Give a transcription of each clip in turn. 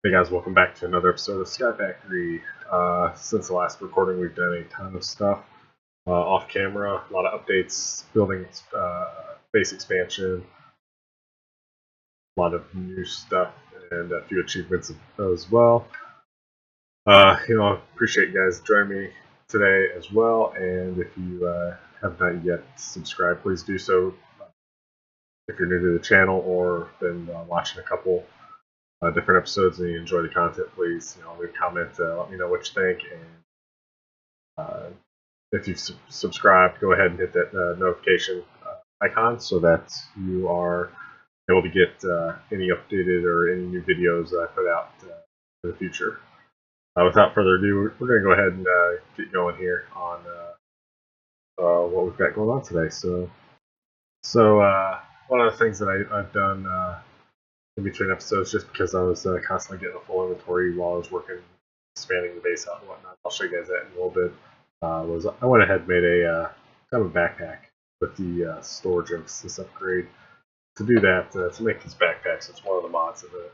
Hey guys, welcome back to another episode of SkyFactory. Since the last recording, we've done a ton of stuff off camera, a lot of updates, building base expansion, a lot of new stuff, and a few achievements as well. Appreciate you guys joining me today as well. And if you have not yet subscribed, please do so. If you're new to the channel or been watching a couple different episodes and you enjoy the content, please leave a comment, let me know what you think, and if you've subscribed, go ahead and hit that notification icon so that you are able to get any updated or any new videos that I put out in the future. Without further ado, we're going to go ahead and get going here on what we've got going on today. So one of the things that I've done in between episodes, just because I was constantly getting a full inventory while I was working, expanding the base out and whatnot. I'll show you guys that in a little bit. Was I went ahead and made a kind of a backpack with the storage emphasis upgrade. To do that, to make these backpacks, it's one of the mods of the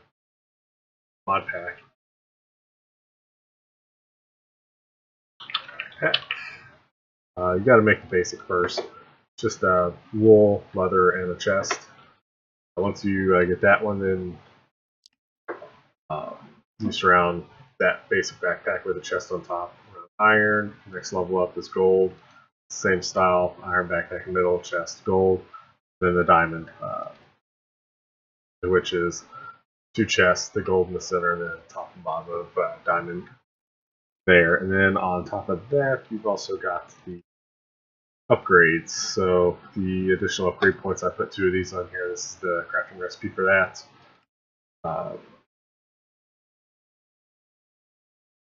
mod pack. You got to make the basic first. Just wool, leather, and a chest. Once you get that one, then you surround that basic backpack with a chest on top. Iron, next level up is gold. Same style, iron backpack, middle, chest, gold. Then the diamond, which is two chests, the gold in the center, and then top and bottom of diamond there. And then on top of that, you've also got the upgrades. So the additional upgrade points, I put 2 of these on here. This is the crafting recipe for that.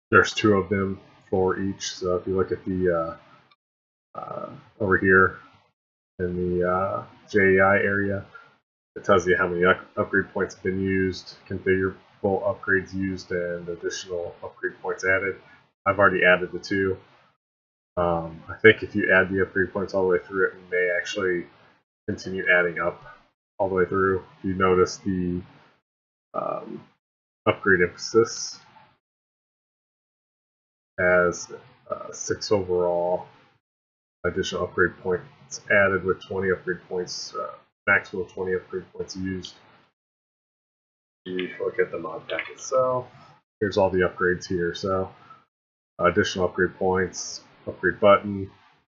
There's 2 of them for each. So if you look at the over here in the JEI area, it tells you how many upgrade points have been used, configurable upgrades used, and additional upgrade points added. I've already added the 2. I think if you add the upgrade points all the way through, it may actually continue adding up all the way through. If you notice the upgrade emphasis has 6 overall additional upgrade points added with 20 upgrade points, maximum 20 upgrade points used. If you look at the mod pack itself, here's all the upgrades here. So additional upgrade points, upgrade button,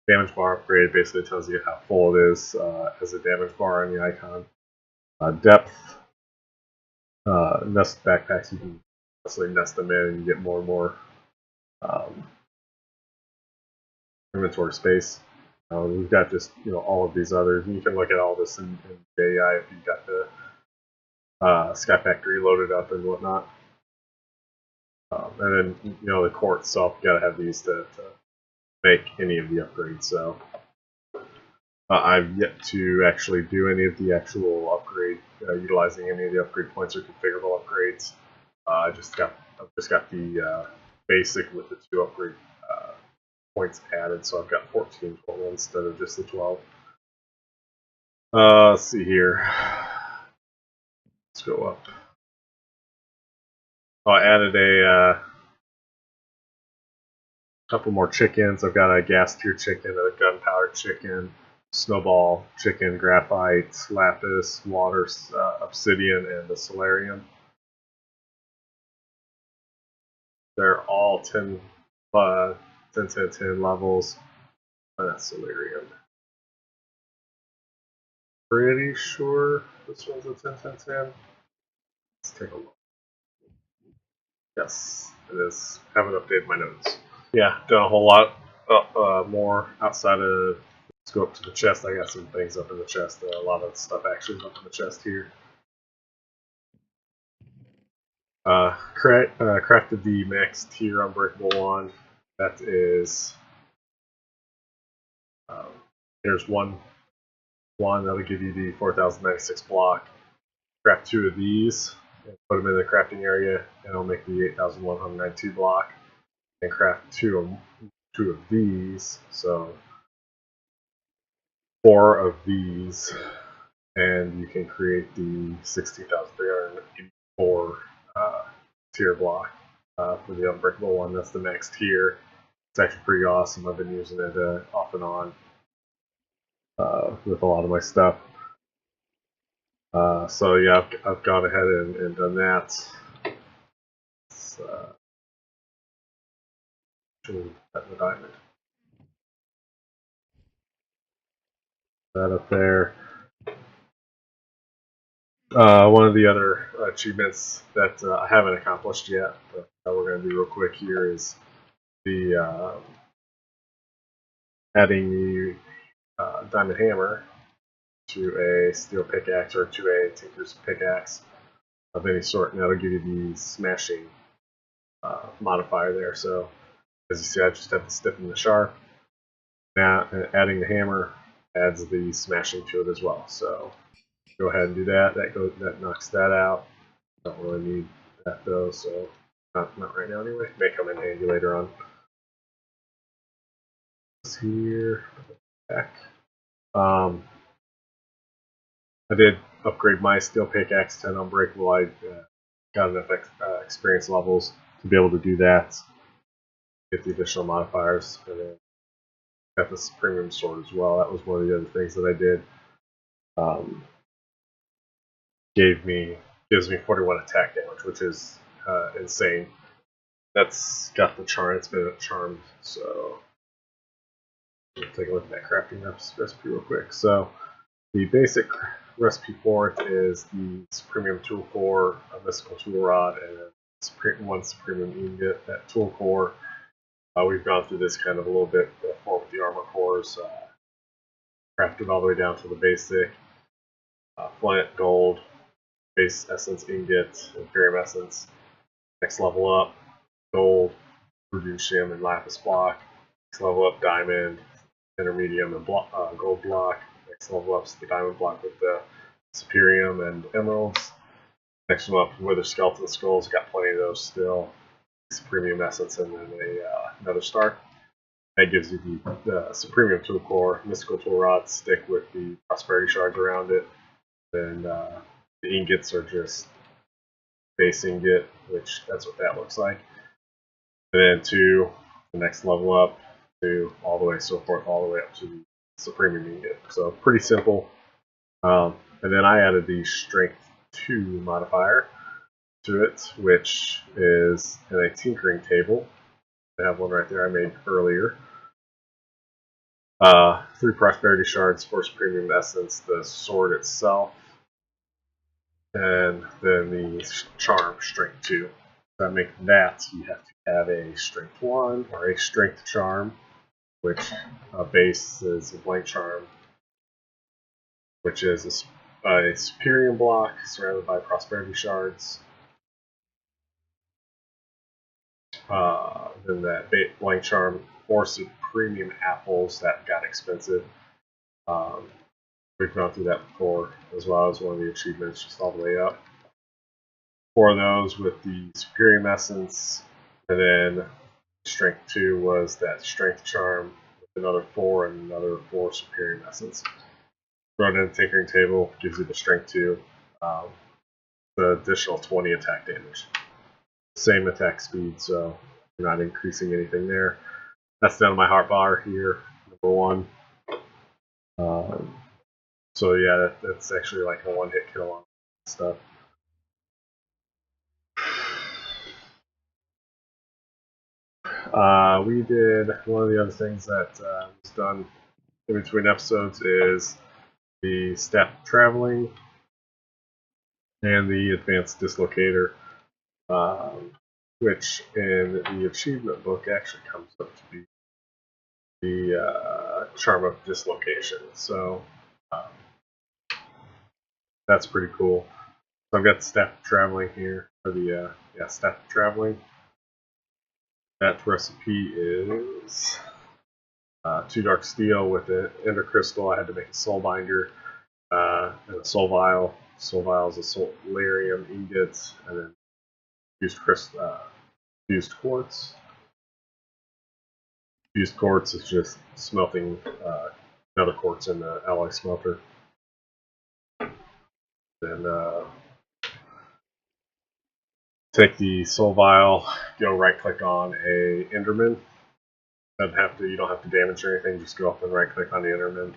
damage bar upgrade basically tells you how full it is as a damage bar on the icon. Depth, nest backpacks, you can basically nest them in and you get more and more inventory space. We've got just all of these others. You can look at all this in JEI if you've got the SkyFactory loaded up and whatnot. And then the core itself, you got to have these to make any of the upgrades. So I've yet to actually do any of the actual upgrade, utilizing any of the upgrade points or configurable upgrades. I've just got the basic with the 2 upgrade points added, so I've got 14 total instead of just the 12. Let's see here. Let's go up. I added a couple more chickens. I've got a gas tier chicken, a gunpowder chicken, snowball chicken, graphite, lapis, water, obsidian, and the solarium. They're all 10 levels. Oh, that's solarium. Pretty sure this one's a 10. Let's take a look. Yes, it is. Haven't updated my notes. Yeah, done a whole lot more outside of. Let's go up to the chest. I got some things up in the chest. A lot of stuff actually is up in the chest here. Crafted the max tier unbreakable wand. That is. There's one that'll give you the 4096 block. Craft 2 of these. And put them in the crafting area, and it'll make the 8192 block. And craft two of these, so 4 of these, and you can create the 16,384 tier block for the unbreakable one. That's the max tier. It's actually pretty awesome. I've been using it off and on with a lot of my stuff. So yeah, I've gone ahead and done that. Let's the diamond. That up there. One of the other achievements that I haven't accomplished yet, but we're going to do real quick here is the adding the diamond hammer to a steel pickaxe or to a tinker's pickaxe of any sort, and that'll give you the smashing modifier there. So as you see, I just have to stiffen the sharp. Now adding the hammer adds the smashing to it as well. So go ahead and do that. That knocks that out. Don't really need that though, so not right now anyway. May come in handy later on. This here, back. I did upgrade my steel pickaxe to an unbreakable. I got enough experience levels to be able to do that. Get the additional modifiers, and then got this premium sword as well. That was one of the other things that I did. Gives me 41 attack damage, which is insane. That's got the charm. It's been charmed. So let's take a look at that crafting recipe real quick. So the basic recipe for it is the Supremium Tool Core, a Mystical Tool Rod, and one Supremium Ingot. That Tool Core, we've gone through this kind of a little bit before with the armor cores. Crafted all the way down to the basic flint, gold, base essence ingot, Imperium essence. Next level up, gold, rubidium, and lapis block. Next level up, diamond, intermedium, and gold block. Next level up is the diamond block with the superium and emeralds. Next one up, wither skeleton skulls. Got plenty of those still. Supremium essence and then another star. That gives you the Supremium Tool Core, Mystical Tool Rod stick with the Prosperity Shards around it. Then the ingots are just base ingot, which that's what that looks like. And then to the next level up, to all the way so forth, all the way up to the Supremium ingot. So pretty simple. And then I added the Strength 2 modifier to it, which is in a tinkering table. I have one right there I made earlier. 3 prosperity shards, 4 premium essence, the sword itself, and then the charm, strength 2. To make that, you have to have a strength 1 or a strength charm, which base is a blank charm, which is a superior block surrounded by prosperity shards. Then that blank charm, 4 premium apples. That got expensive. We've gone through that before, as well as one of the achievements, just all the way up. 4 of those with the superior essence, and then strength 2 was that strength charm with another 4 and another 4 superior essence. Throw it in the tinkering table, gives you the strength 2, the additional 20 attack damage. Same attack speed, so you're not increasing anything there. That's down to my heart bar here, number 1. So yeah, that's actually like a one-hit kill on stuff. We did one of the other things that was done in between episodes is the step traveling and the advanced dislocator, which in the achievement book actually comes up to be the charm of dislocation. So that's pretty cool. So I've got the step traveling here, or the step traveling. That recipe is 2 dark steel with an ender crystal. I had to make a soul binder and a soul vial. Soul vial is a solarium ingot, and then fused quartz. Fused quartz is just smelting another quartz in the alloy smelter. Then take the soul vial, go right click on a Enderman. You don't have to damage or anything, just go up and right click on the Enderman.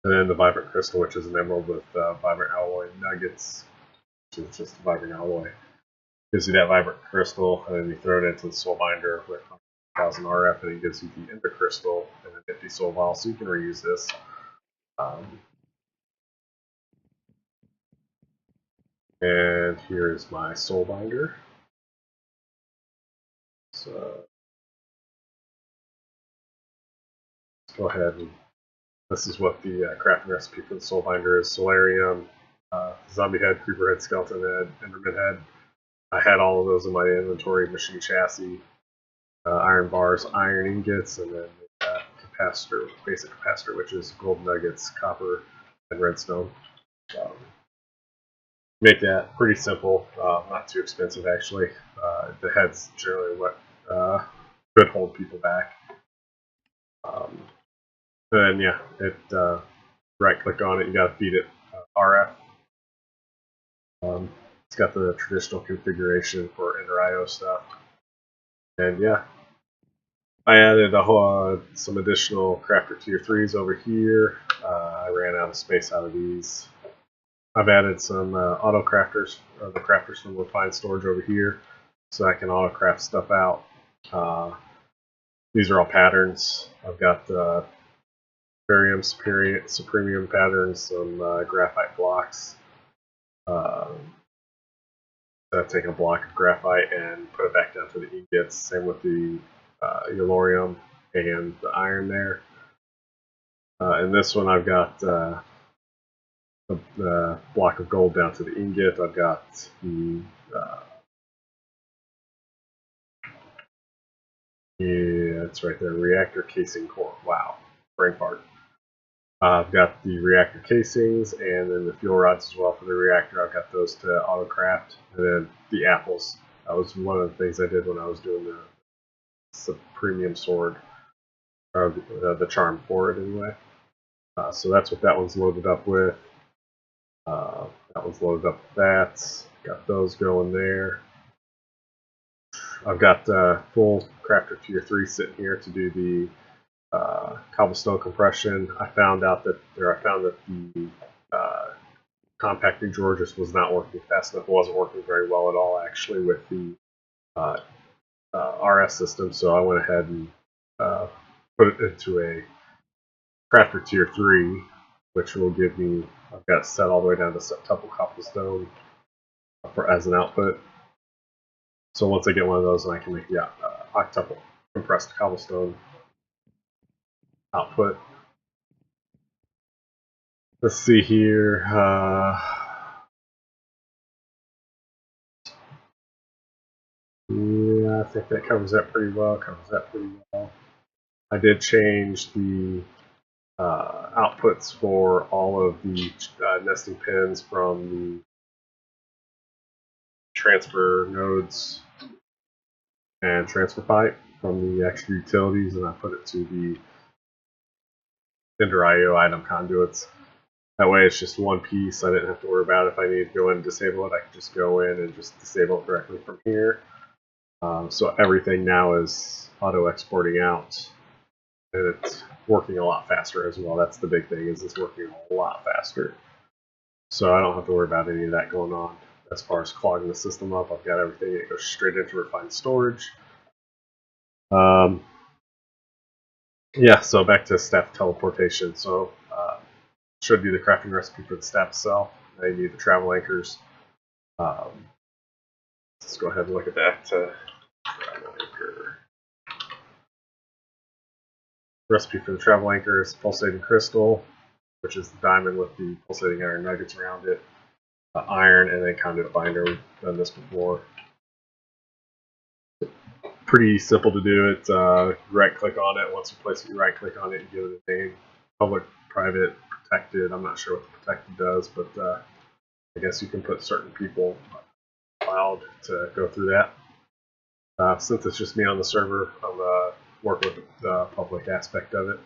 And then the Vibrant Crystal, which is an emerald with Vibrant Alloy Nuggets, which is just a Vibrant Alloy. Gives you that Vibrant Crystal, and then you throw it into the Soul Binder with 1000 RF, and it gives you the Ender Crystal and an empty Soul Vial, so you can reuse this. And here's my Soul Binder. So let's go ahead and this is what the crafting recipe for the Soul Binder is: Solarium, Zombie Head, Creeper Head, Skeleton Head, Enderman Head. I had all of those in my inventory: Machine Chassis, Iron Bars, Iron Ingots, and then capacitor, basic capacitor, which is gold nuggets, copper, and redstone. Make that pretty simple, not too expensive actually. The head's generally what could hold people back. Then yeah, right click on it, you gotta feed it RF. It's got the traditional configuration for Andihv stuff. And yeah, I added some additional crafter tier 3s over here. I ran out of space out of these. I've added some auto crafters, or the crafters from Refined Storage over here, so I can auto craft stuff out. These are all patterns. I've got Barium Supremium patterns, some graphite blocks. I've taken a block of graphite and put it back down to the ingots. Same with the Yellorium and the iron there. In this one, I've got the block of gold down to the ingot. I've got the yeah, it's right there. Reactor casing core. Wow, brain fart. I've got the reactor casings and then the fuel rods as well for the reactor. I've got those to auto craft, and then the apples. That was one of the things I did when I was doing the premium sword, or the charm for it anyway. So that's what that one's loaded up with. That one's loaded up with that. Got those going there. I've got full crafter tier 3 sitting here to do the cobblestone compression. I found that the compacting drawer just was not working fast enough. It wasn't working very well at all actually with the RS system, so I went ahead and put it into a crafter tier 3, which will give me, I've got it set all the way down to septuple cobblestone as an output. So once I get one of those, then I can make the octuple compressed cobblestone output. Let's see here. Yeah, I think that covers that pretty well. I did change the outputs for all of the nesting pins from the transfer nodes and transfer pipe from the extra utilities, and I put it to the Andihv item conduits. That way it's just one piece. I didn't have to worry about it. If I need to go in and disable it, I can just go in and just disable it directly from here. So everything now is auto exporting out, and it's working a lot faster as well. That's the big thing, is it's working a lot faster. So I don't have to worry about any of that going on. As far as clogging the system up, I've got everything. It goes straight into refined storage. Yeah, so back to staff teleportation. So showed you the crafting recipe for the staff itself. Now you need the travel anchors. Let's go ahead and look at that. Travel anchor. Recipe for the travel anchor is pulsating crystal, which is the diamond with the pulsating iron nuggets around it. Iron, and then conduit binder. We've done this before. Pretty simple to do it. Right click on it. Once you place it, you right click on it and give it a name. Public, private, protected. I'm not sure what the protected does, but I guess you can put certain people allowed to go through that. Since it's just me on the server, I'm working with the public aspect of it.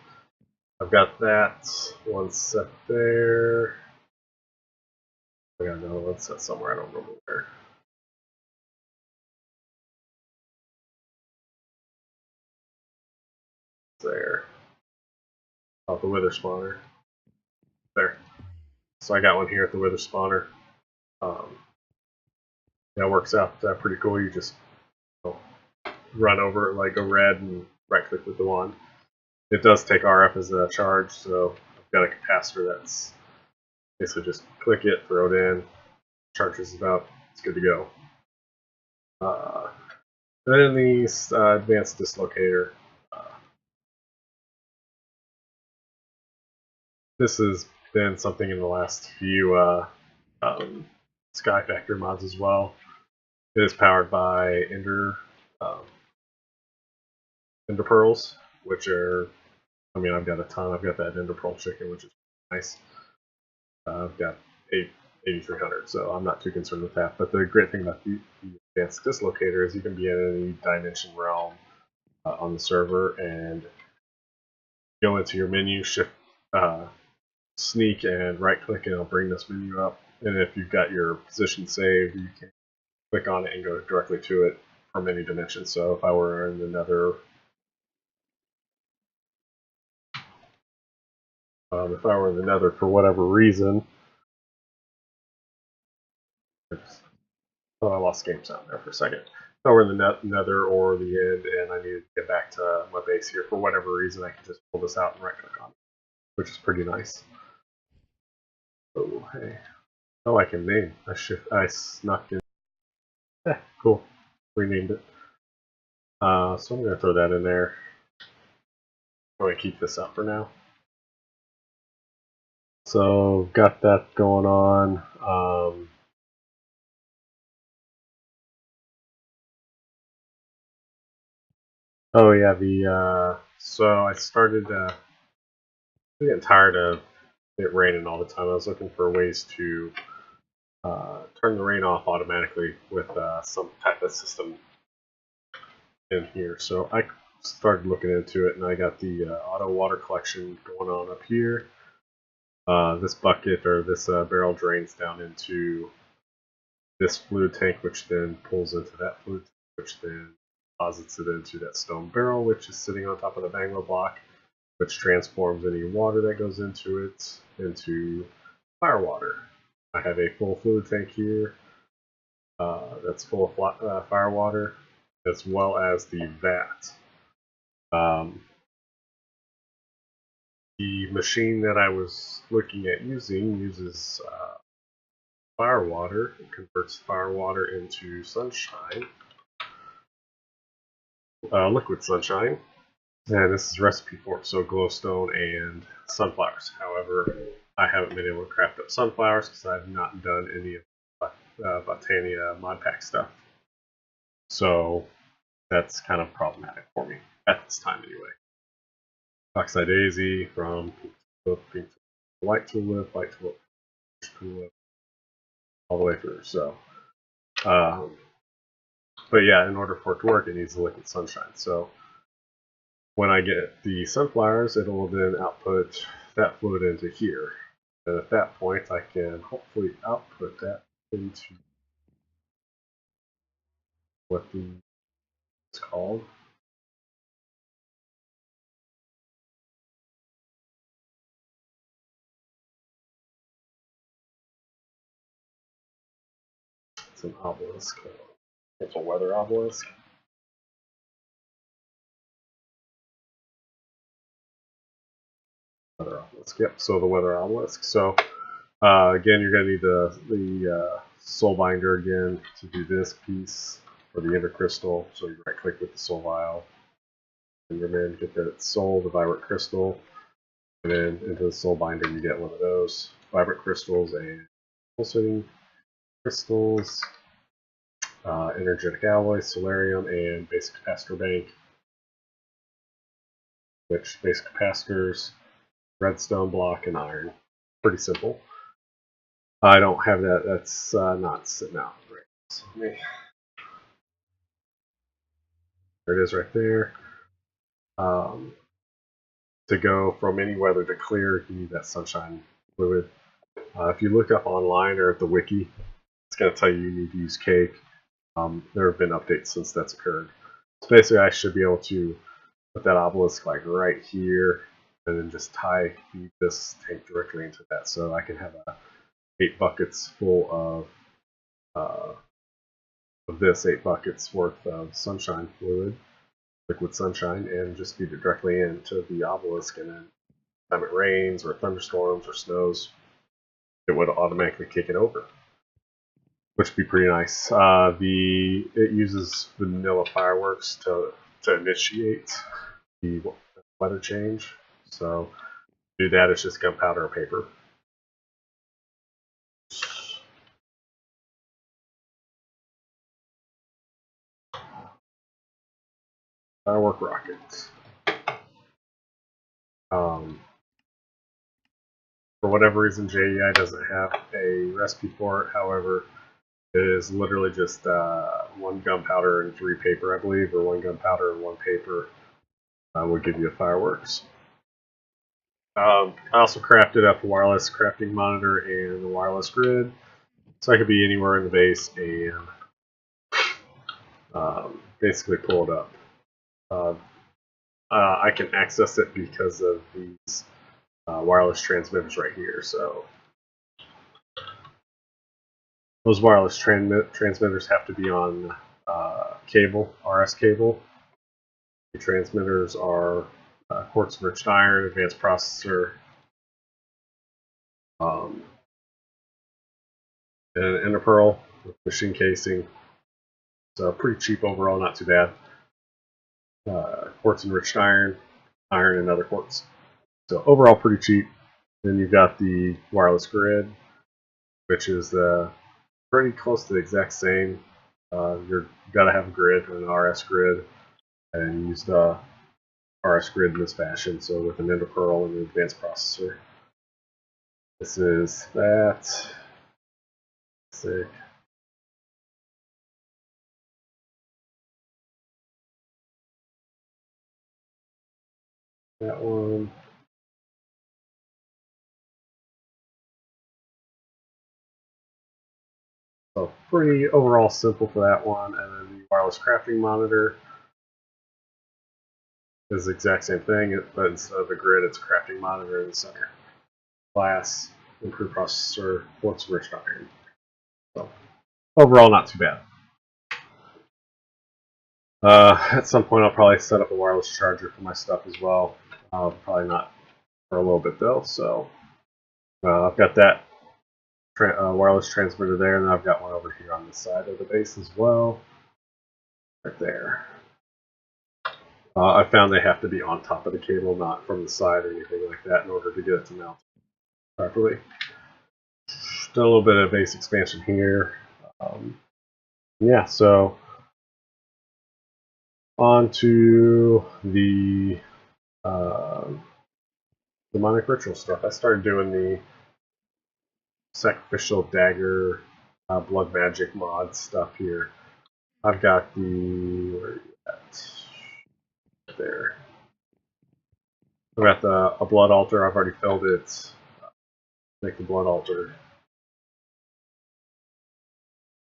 I've got that one set there. I got another one set somewhere. I don't remember where. there. Oh, the wither spawner. There. So I got one here at the wither spawner. That works out pretty cool. You just run over it like a red and right click with the wand. It does take RF as a charge, so I've got a capacitor that's basically just click it, throw it in, charges it up, it's good to go. Then the advanced dislocator. This has been something in the last few SkyFactory mods as well. It is powered by Ender pearls, which are, I mean, I've got a ton. I've got that Ender pearl chicken, which is nice. I've got 8,300, so I'm not too concerned with that. But the great thing about the advanced dislocator is you can be in any dimension realm on the server and go into your menu, shift, sneak, and right click, and it'll bring this menu up. And if you've got your position saved, you can click on it and go directly to it from any dimension. So if I were in the Nether, for whatever reason, oh, I lost game sound there for a second. If I were in the Nether or the end and I needed to get back to my base here for whatever reason, I can just pull this out and right click on it, which is pretty nice. Oh, hey. Oh, I can name. I snuck in. Cool. Renamed it. So I'm going to throw that in there. I'm going to keep this up for now. So got that going on. Oh yeah, so I started getting tired of it raining all the time. I was looking for ways to turn the rain off automatically with some type of system in here. So I started looking into it, and I got the auto water collection going on up here. This bucket or this barrel drains down into this fluid tank, which then pulls into that fluid tank, which then deposits it into that stone barrel, which is sitting on top of the magma block, which transforms any water that goes into it into fire water. I have a full fluid tank here that's full of fire water, as well as the vat. The machine that I was looking at using uses fire water. It converts fire water into sunshine, liquid sunshine, and this is recipe for it, so glowstone and sunflowers. However, I haven't been able to craft up sunflowers because I've not done any of Botania mod pack stuff. So that's kind of problematic for me at this time anyway. Oxide Daisy from pink to white tulip, all the way through. So, but yeah, in order for it to work, it needs the liquid sunshine. So when I get the sunflowers, it will then output that fluid into here. And at that point, I can hopefully output that into what it's called. It's an obelisk. It's a weather obelisk. Weather obelisk. Yep. So the weather obelisk. So again, you're going to need the soul binder again to do this piece for the ender crystal. So you right click with the soul vial, and then get that soul, the vibrant crystal, and then into the soul binder you get one of those vibrant crystals and pulsating crystals, energetic alloy, solarium, and basic capacitor bank. Which basic capacitors, redstone block, and iron. Pretty simple. I don't have that. That's not sitting out right. So there it is right there. To go from any weather to clear, you need that sunshine fluid. If you look up online or at the wiki, it's going to tell you need to use cake. There have been updates since that's occurred. So basically, I should be able to put that obelisk like right here, and then just feed this tank directly into that, so I can have 8 buckets full of this, 8 buckets worth of sunshine fluid, liquid sunshine, and just feed it directly into the obelisk, and then time it rains or thunderstorms or snows, it would automatically kick it over, which would be pretty nice. It uses vanilla fireworks to initiate the weather change. So to do that, it's just gunpowder or paper. Firework rockets. For whatever reason, JEI doesn't have a recipe for it. However, it is literally just 1 gunpowder and 3 paper, I believe, or 1 gunpowder and 1 paper would give you a fireworks. I also crafted up a wireless crafting monitor and a wireless grid, so I could be anywhere in the base and basically pull it up. I can access it because of these wireless transmitters right here. So those wireless transmitters have to be on cable, RS cable. The transmitters are quartz enriched iron, advanced processor, and an interpearl with machine casing. So pretty cheap overall, not too bad. Quartz enriched iron, iron, and other quartz. So overall, pretty cheap. Then you've got the wireless grid, which is pretty close to the exact same. You've got to have a grid or an RS grid, and use the RS grid in this fashion. So with an interpearl and an advanced processor. This is that. Sick. That one. So pretty overall simple for that one. And then the wireless crafting monitor is the exact same thing, but instead of a grid, it's a crafting monitor in the center. Glass, improved processor, quartz enriched iron. So overall, not too bad. At some point, I'll probably set up a wireless charger for my stuff as well. Probably not for a little bit though. So I've got that wireless transmitter there, and then I've got one over here on the side of the base as well, right there. I found they have to be on top of the cable, not from the side or anything like that, in order to get it to mount properly. Done a little bit of base expansion here. Yeah, so on to the demonic ritual stuff. I started doing the sacrificial dagger blood magic mod stuff here. I've got the where are you at? There. I've got a blood altar. I've already filled it. Make the blood altar.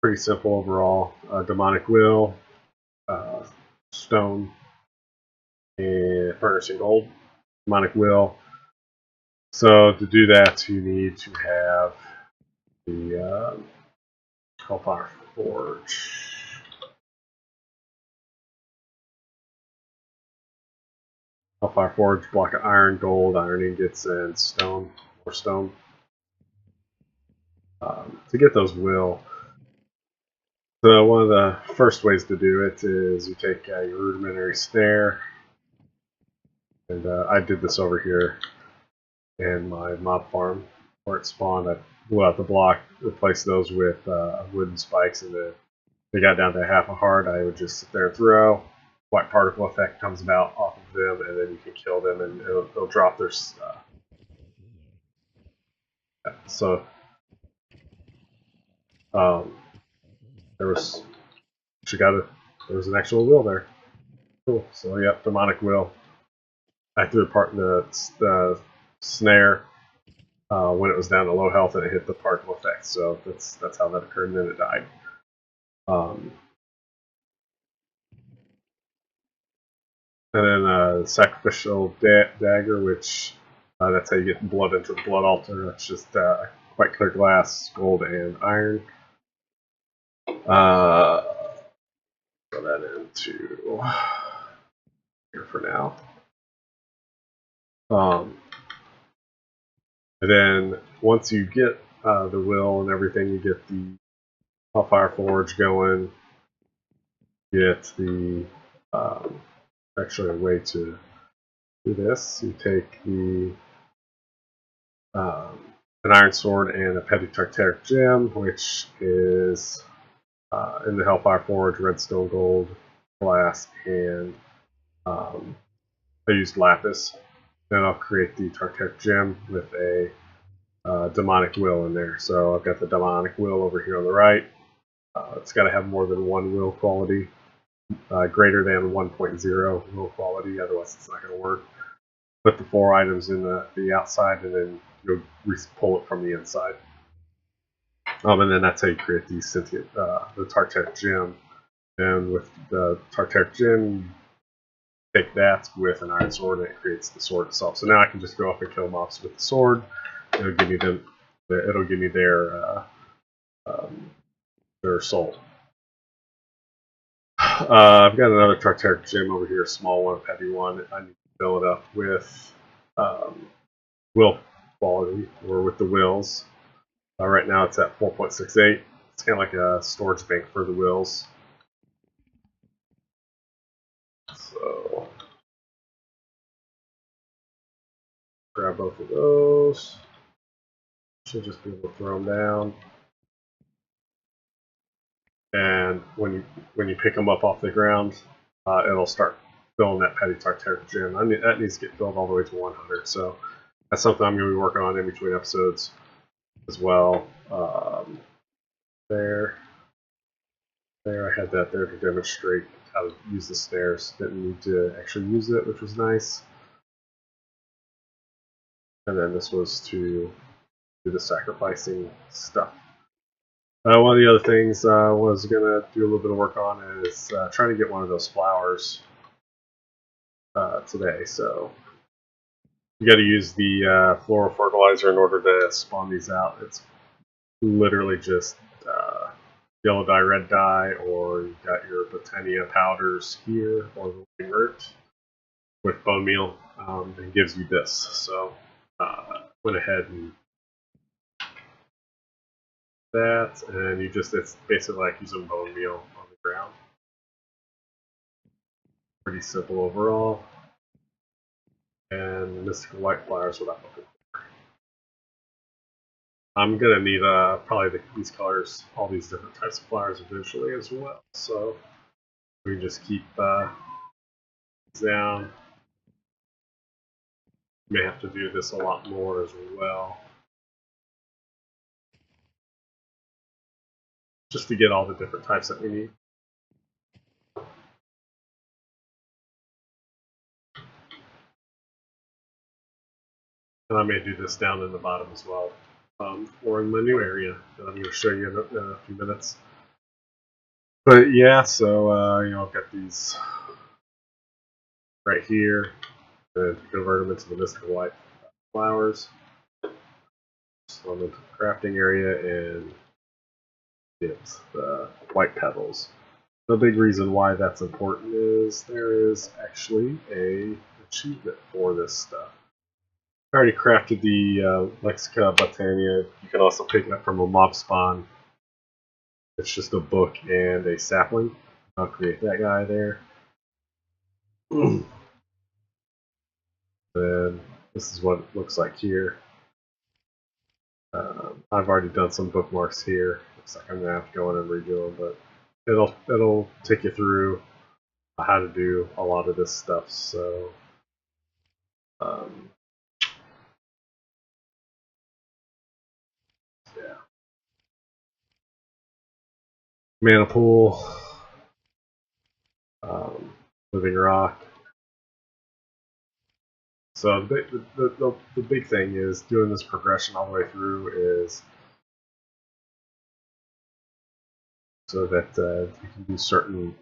Pretty simple overall. Demonic will, stone, and furnace and gold. Demonic will. So to do that, you need to have the Hellfire Forge. Hellfire Forge, block of iron, gold, iron ingots, and stone, or stone. To get those will. So one of the first ways to do it is you take your rudimentary snare, and I did this over here in my mob farm where it spawned. I blew out the block, replaced those with wooden spikes, and then they got down to half a heart. I would just sit there and throw. White particle effect comes about off of them, and then you can kill them, and it'll drop their stuff. So there was there was an actual will there. Cool. So yep, demonic will. I threw the snare when it was down to low health, and it hit the particle effect. So that's how that occurred, and then it died. And then sacrificial dagger, which that's how you get blood into the blood altar. That's just quite clear glass, gold, and iron. Throw that into here for now. And then once you get the will and everything, you get the Hellfire Forge going. Get the actually a way to do this. You take the an iron sword and a petty tartaric gem, which is in the Hellfire Forge, redstone, gold, glass, and I used lapis. Then I'll create the tartaric gem with a demonic will in there. So I've got the demonic will over here on the right. It's got to have more than one will quality, greater than 1.0 will quality, otherwise it's not going to work. Put the 4 items in the outside, and then you'll pull it from the inside. And then that's how you create the sentient, the tartaric gem. And with the tartaric gem, you take that with an iron sword, and it creates the sword itself. So now I can just go up and kill mobs with the sword. It'll give me them. It'll give me their soul. I've got another tartaric gem over here, a small one, a heavy one. I need to fill it up with will quality, or with the wills. Right now it's at 4.68. It's kind of like a storage bank for the wills. So grab both of those. Should just be able to throw them down. And when you pick them up off the ground, it'll start filling that petty tartaric gem. That needs to get filled all the way to 100. So that's something I'm going to be working on in between episodes as well. There, I had that there to demonstrate how to use the stairs. Didn't need to actually use it, which was nice. And then this was to do the sacrificing stuff. One of the other things I was going to do a little bit of work on is trying to get one of those flowers today. So you got to use the floral fertilizer in order to spawn these out. It's literally just yellow dye, red dye, or you've got your Botania powders here, or the living root with bone meal. It gives you this. So went ahead and that, and it's basically like using bone meal on the ground. Pretty simple overall. And the mystical white flower is what I'm looking for. I'm gonna need probably these colors, all these different types of flowers eventually as well. So we can just keep down. May have to do this a lot more as well, just to get all the different types that we need. And I may do this down in the bottom as well, or in my new area that I'm going to show you in a few minutes. But yeah, so I've got these right here, and to convert them into the mystical white flowers. So I'm into the crafting area and get the white petals. The big reason why that's important is there is actually a achievement for this stuff. I already crafted the Lexica Botania. You can also pick it up from a mob spawn. It's just a book and a sapling. I'll create that guy there. Then this is what it looks like here. I've already done some bookmarks here. Looks like I'm gonna have to go in and redo them, but it'll take you through how to do a lot of this stuff. So yeah, mana pool, living rock. So the big thing is doing this progression all the way through is so that you can do certain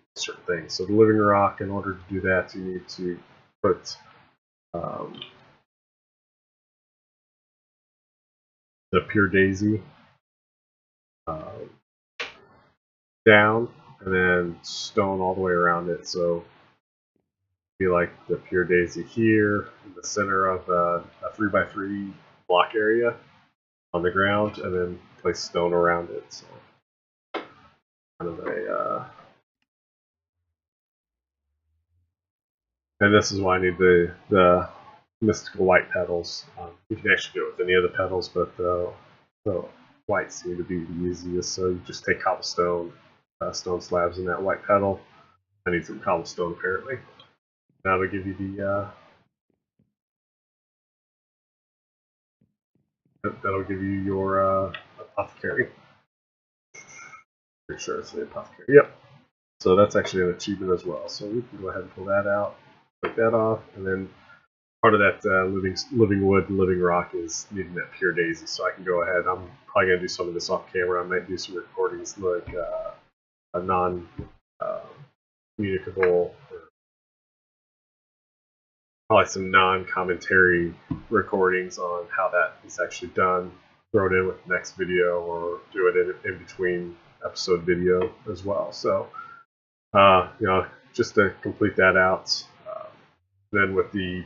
things. So the living rock, in order to do that, you need to put the pure daisy down, and then stone all the way around it. So be like the pure daisy here in the center of a 3x3 block area on the ground, and then place stone around it. So kind of a and this is why I need the mystical white petals. You can actually do it with any of the petals, but the whites seem to be the easiest. So you just take cobblestone, stone slabs in that white petal. I need some cobblestone apparently. That'll give you the that'll give you your apothecary. Pretty sure it's the apothecary. Yep. So that's actually an achievement as well. So we can go ahead and pull that out, click that off, and then part of that living wood and living rock is needing that pure daisy. So I can go ahead. I'm probably gonna do some of this off camera. I might do some recordings like a non communicable, probably some non-commentary recordings on how that is actually done. Throw it in with the next video, or do it in between episode video as well. So you know, just to complete that out. Then with the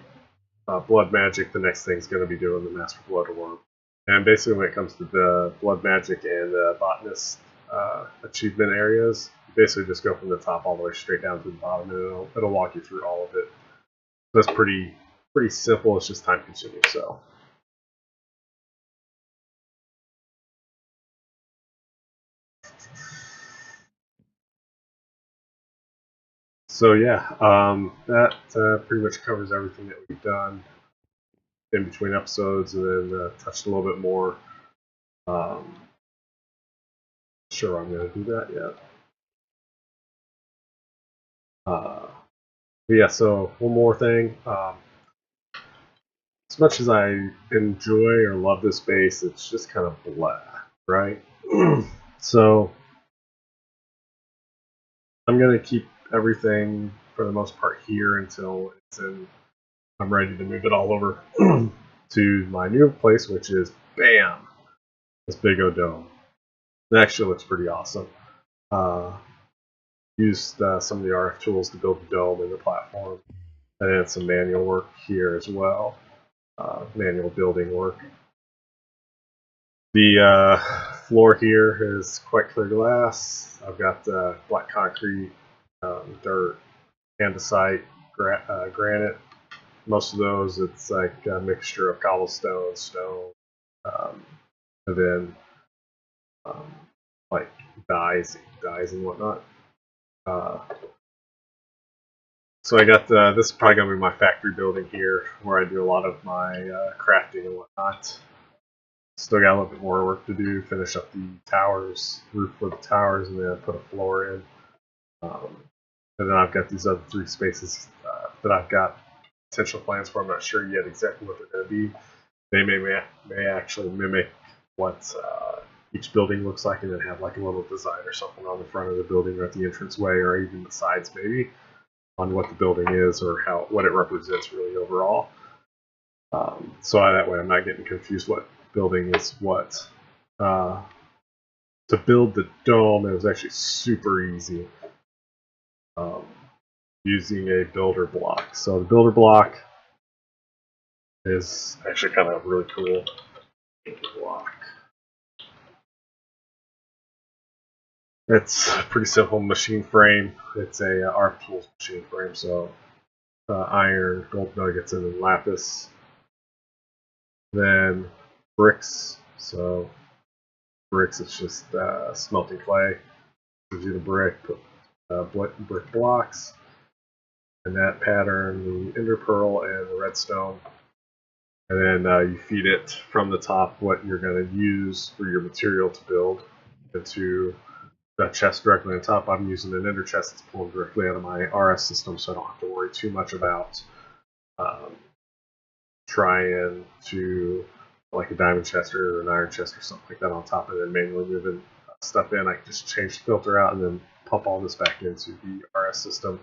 blood magic, the next thing's going to be doing the Master Blood Orb. And basically when it comes to the blood magic and the botanist achievement areas, you basically just go from the top all the way straight down to the bottom, and it'll walk you through all of it. That's pretty simple. It's just time consuming. So yeah, that pretty much covers everything that we've done in between episodes, and then touched a little bit more. Sure, I'm going to do that yet. Yeah, so one more thing. As much as I enjoy or love this base, it's just kind of blah, right? So I'm going to keep everything for the most part here until I'm ready to move it all over to my new place, which is, bam, this big O dome. It actually looks pretty awesome. Used some of the RFTools to build the dome and the platform, and then some manual work here as well. Manual building work. The floor here is quite clear glass. I've got black concrete, dirt, andesite, granite. Most of those, it's like a mixture of cobblestone, stone, and then like dyes and whatnot. So I got this is probably gonna be my factory building here, where I do a lot of my crafting and whatnot. Still got a little bit more work to do, finish up the towers, roof for the towers, and then put a floor in. And then I've got these other 3 spaces that I've got potential plans for. I'm not sure yet exactly what they're going to be. They may actually mimic what each building looks like, and then have like a little design or something on the front of the building, or at the entranceway, or even the sides maybe, on what the building is or what it represents really overall. So that way I'm not getting confused what building is what. To build the dome, it was actually super easy using a builder block. So the builder block is actually kind of really cool. Block. It's a pretty simple machine frame. It's a RFTools machine frame, so iron, gold nuggets, and then lapis. Then bricks. So bricks, it's just smelting clay. Gives you the brick, brick blocks, and that pattern, the ender pearl and the redstone. And then you feed it from the top what you're going to use for your material to build into that chest directly on top. I'm using an ender chest that's pulled directly out of my RS system, so I don't have to worry too much about trying to like a diamond chest or an iron chest or something like that on top, and then manually moving stuff in, I can just change the filter out and then pump all this back into the RS system.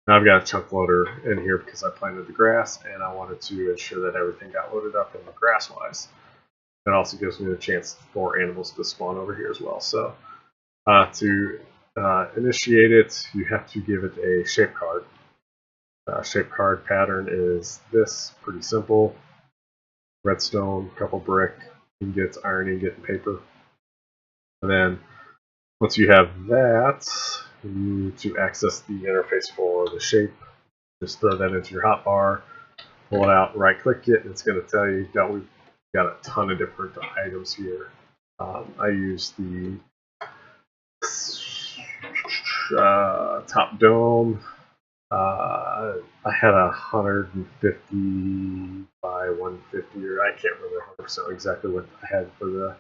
Now I've got a chunk loader in here because I planted the grass and I wanted to ensure that everything got loaded up in the grass wise. It also gives me the chance for animals to spawn over here as well. So to initiate it, you have to give it a shape card. Shape card pattern is this, pretty simple. Redstone, couple brick, ingots, iron ingot, and paper. And then once you have that, you need to access the interface for the shape. Just throw that into your hotbar, pull it out, right click it, and it's going to tell you that we've got a ton of different items here. I use the top dome. I had 150 by 150, or I can't remember 100% exactly what I had for the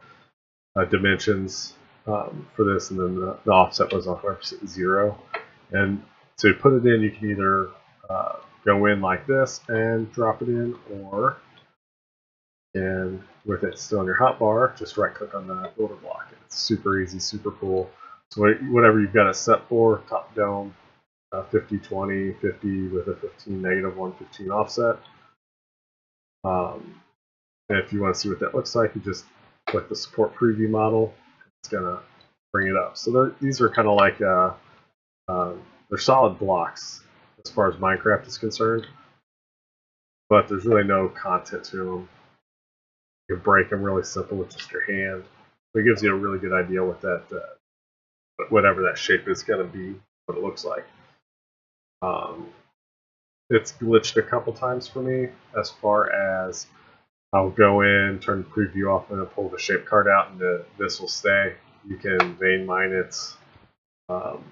dimensions for this, and then the offset was 100% 0. And to put it in, you can either go in like this and drop it in, or and with it still in your hotbar, just right click on the builder block. It's super easy, super cool. So whatever you've got it set for, top dome, 50, 20, 50 with a 15, -1, 15 offset. And if you want to see what that looks like, you just click the support preview model. It's going to bring it up. So these are kind of like, they're solid blocks as far as Minecraft is concerned, but there's really no content to them. You can break them really simple with just your hand. So it gives you a really good idea what that, whatever that shape is going to be, what it looks like. It's glitched a couple times for me as far as I'll go in, turn the preview off, and then pull the shape card out, and this will stay. You can vein mine it all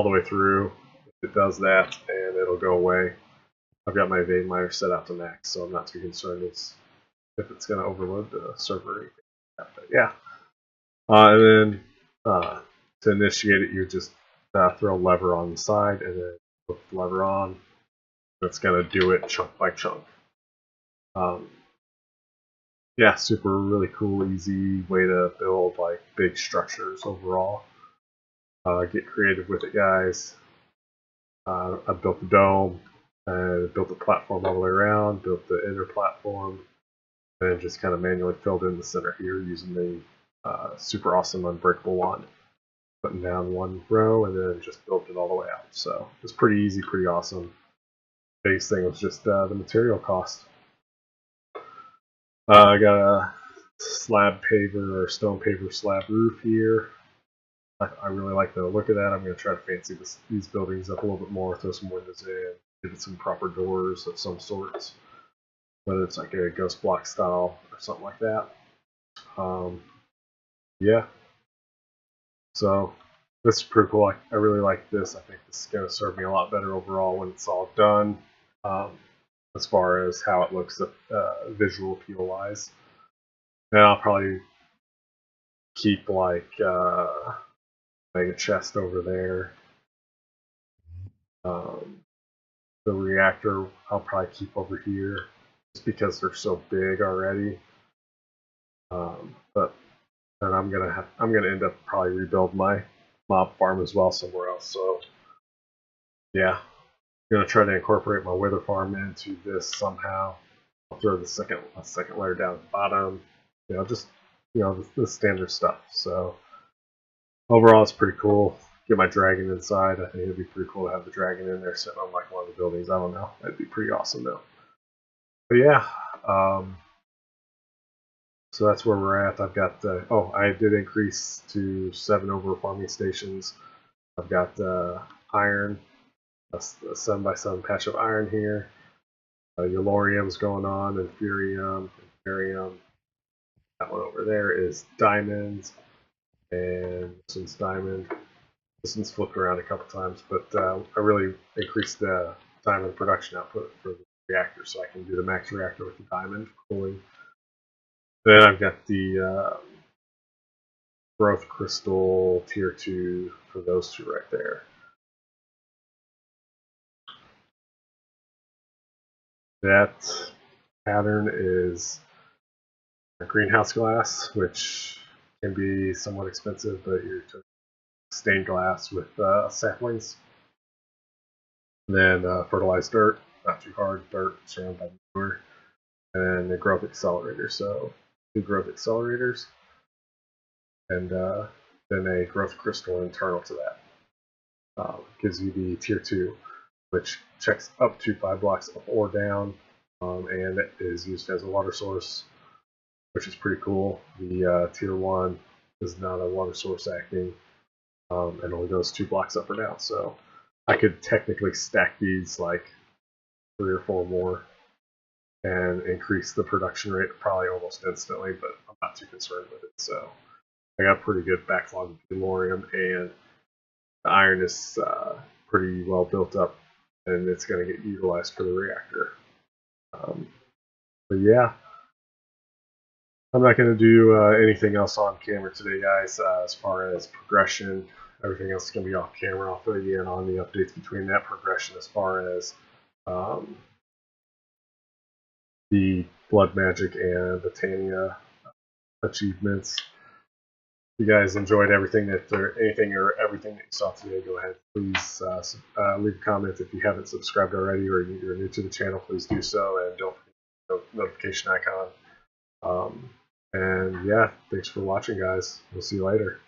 the way through. It does that, and it'll go away. I've got my vein miner set out to max, so I'm not too concerned if it's going to overload the server or anything like that. But yeah. And then to initiate it, you just throw a lever on the side, and then put the lever on. It's going to do it chunk by chunk. Yeah, super really cool, easy way to build like big structures overall. Get creative with it, guys. I built the dome, and built the platform all the way around, built the inner platform, and just kind of manually filled in the center here using the super awesome unbreakable wand. Putting down one row and then just built it all the way out. So it's pretty easy, pretty awesome. Biggest thing was just the material cost. I got a slab paver or stone paver slab roof here. I really like the look of that. I'm going to try to fancy these buildings up a little bit more, throw some windows in, give it some proper doors of some sorts, whether it's like a ghost block style or something like that. Yeah. So this is pretty cool. I really like this. I think this is going to serve me a lot better overall when it's all done, as far as how it looks visual appeal wise. And I'll probably keep like a chest over there. The reactor I'll probably keep over here just because they're so big already. But then I'm gonna end up probably rebuild my mob farm as well somewhere else. So yeah, I'm gonna try to incorporate my wither farm into this somehow. I'll throw the second layer down at the bottom. Just the standard stuff. So overall, it's pretty cool. Get my dragon inside. I think it'd be pretty cool to have the dragon in there sitting on like one of the buildings. I don't know. That'd be pretty awesome though. But yeah, so that's where we're at. I've got I did increase to 7 over farming stations. I've got iron, a 7x7 patch of iron here. Yellorium's going on, Inferium, Imperium. That one over there is diamond, and this one's diamond. This one's flipped around a couple times, but I really increased the diamond production output for the reactor, so I can do the max reactor with the diamond cooling. Then I've got the growth crystal tier 2 for those two right there. That pattern is a greenhouse glass, which can be somewhat expensive, but you're stained glass with saplings. And then fertilized dirt, not too hard dirt surrounded by manure, and then a growth accelerator. So 2 growth accelerators, and then a growth crystal internal to that. Gives you the tier 2, which checks up to 5 blocks up or down, and it is used as a water source, which is pretty cool. The tier 1 is not a water source acting, and only goes 2 blocks up or down. So I could technically stack these like 3 or 4 more and increase the production rate probably almost instantly, but I'm not too concerned with it. So I got a pretty good backlog of Delorium, and the iron is pretty well built up, and it's going to get utilized for the reactor. But yeah, I'm not going to do anything else on camera today, guys. As far as progression, everything else is going to be off camera. I'll fill you in on the updates between that progression as far as the Blood Magic and Botania achievements. If you guys enjoyed anything or everything that you saw today, go ahead. Please leave a comment if you haven't subscribed already, or you're new to the channel. Please do so, and don't forget the notification icon. And yeah, thanks for watching, guys. We'll see you later.